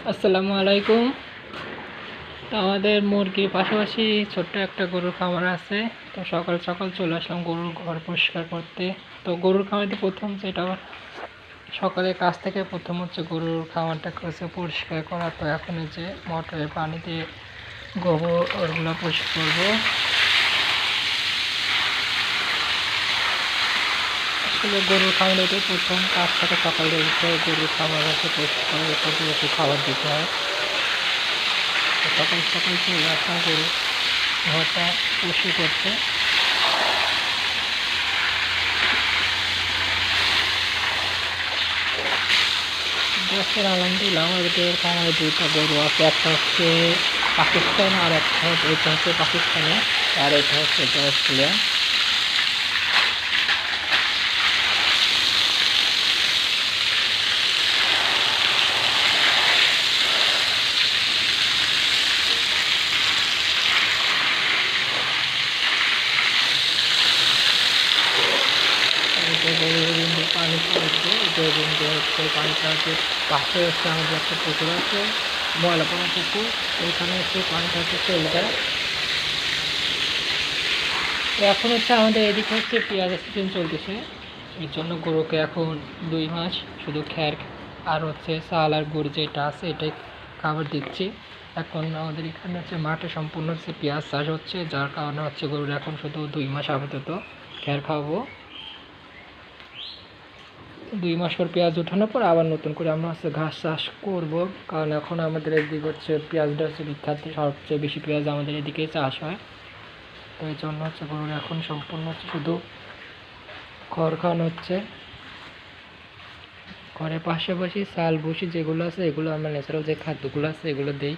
আসসালামু আলাইকুম। তো আমাদের মুরগির পাশাপাশি ছোট্ট একটা গরুর খামার আছে। তো সকাল সকাল চলে আসলাম গরুর ঘর পরিষ্কার করতে। তো গরুর খামারটি প্রথম যেটা সকালে কাজ থেকে প্রথম হচ্ছে গরুর খামারটা হচ্ছে পরিষ্কার করা। তো এখন এই যে মোটরের পানি দিয়ে গোবর ওগুলো পরিষ্কার করবো। আসলে গরুর খামারে প্রথম কাজ থেকে সকালে উঠে গরুর খামার হচ্ছে পরিষ্কার করে এরপর গরুকে খাবার দিতে হয়। সকাল সকাল চলে আসা গরু ঘরটা পরিষ্কার করতে। দেশের আলহামদুলিল্লাহ আমাদের খামারে দুইটা গরু আছে, একটা হচ্ছে পাকিস্তান আর একটা এটা হচ্ছে পাকিস্তানে আর এটা হচ্ছে অস্ট্রেলিয়া। পানি পড়ছে হচ্ছে পানিটা হচ্ছে পাশে হচ্ছে আমাদের একটা পুকুর আছে, ময়লা পড়া পুকুর, ওইখানে হচ্ছে পানিটা হচ্ছে চলে যায়। তো এখন হচ্ছে আমাদের এদিকে হচ্ছে পেঁয়াজের সিজন চলতেছে, এর জন্য গরুকে এখন 2 মাস শুধু খ্যার আর হচ্ছে চাল আর গুড় যেটা আছে এটাই খাবার দিচ্ছি। এখন আমাদের এখানে হচ্ছে মাঠে সম্পূর্ণ হচ্ছে পেঁয়াজ চাষ হচ্ছে, যার কারণে হচ্ছে গরুর এখন শুধু 2 মাস আপাতত খ্যার খাওয়াবো। 2 মাস পর পেঁয়াজ ওঠানোর পর আবার নতুন করে আমরা হচ্ছে ঘাস চাষ করব, কারণ এখন আমাদের এদিকে হচ্ছে পেঁয়াজটা হচ্ছে বিখ্যাত, সবচেয়ে বেশি পেঁয়াজ আমাদের এদিকেই চাষ হয়। তো এই জন্য হচ্ছে গরুর এখন সম্পূর্ণ হচ্ছে শুধু খড় খাওয়ানো হচ্ছে। খড়ের পাশাপাশি চাল ভুসি যেগুলো আছে এগুলো আমরা ন্যাচারাল যে খাদ্যগুলো আছে এগুলো দিই।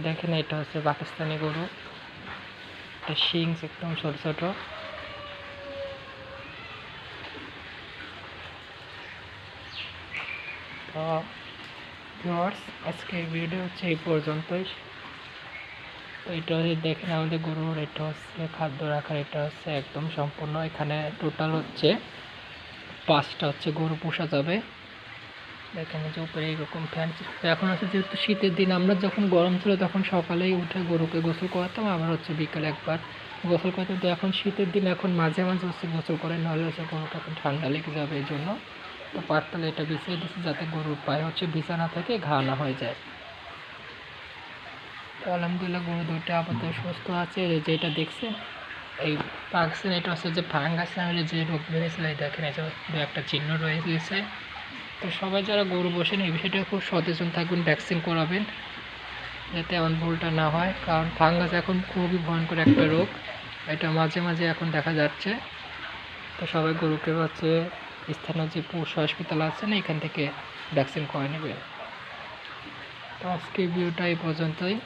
দেখেন এটা হচ্ছে পাকিস্তানি গরু, এটা শিং একদম ছোট ছোট। তো ভিউয়ার্স, আজকের ভিডিও হচ্ছে এই পর্যন্তই। তো এটা হচ্ছে দেখেন আমাদের গরুর এটা হচ্ছে খাদ্য রাখার, এটা হচ্ছে একদম সম্পূর্ণ। এখানে টোটাল হচ্ছে 5টা হচ্ছে গরু পোষা যাবে। দেখেন যে উপরে এইরকম ফ্যান। এখন হচ্ছে যেহেতু শীতের দিন, আমরা যখন গরম ছিল তখন সকালেই উঠে গরুকে গোসল করাতাম, আবার হচ্ছে বিকালে একবার গোসল করতাম। তো এখন শীতের দিন এখন মাঝে মাঝে হচ্ছে গোসল করে, নাহলে হচ্ছে গরুটা এখন ঠান্ডা লেগে যাবে, এই জন্য তো পাটতলে এটা বিছিয়ে দিচ্ছি যাতে গরুর পায়ে হচ্ছে বিছা না থাকে, ঘা না হয়ে যায়। তো আলহামদুলিল্লাহ গরু দুইটা আপাতত সুস্থ আছে। যেটা দেখছেন এই পাকছেন, এটা হচ্ছে যে ফাঙ্গাস নামের যে রোগ বেড়েছিল, এই দেখেন এটা একটা চিহ্ন রয়ে গেছে। তো সবাই যারা গরু বসেন এই বিষয়টা খুব সচেতন থাকবেন, ভ্যাকসিন করাবেন যাতে এমন ভুলটা না হয়, কারণ ফাঙ্গাস এখন খুবই ভয়ঙ্কর একটা রোগ, এটা মাঝে মাঝে এখন দেখা যাচ্ছে। তো সবাই গরুকে হচ্ছে স্থানীয় যে পশু হাসপাতাল আছে না, এখান থেকে ভ্যাকসিন করে নেবে। তো আজকে ভিডিওটা এই পর্যন্তই।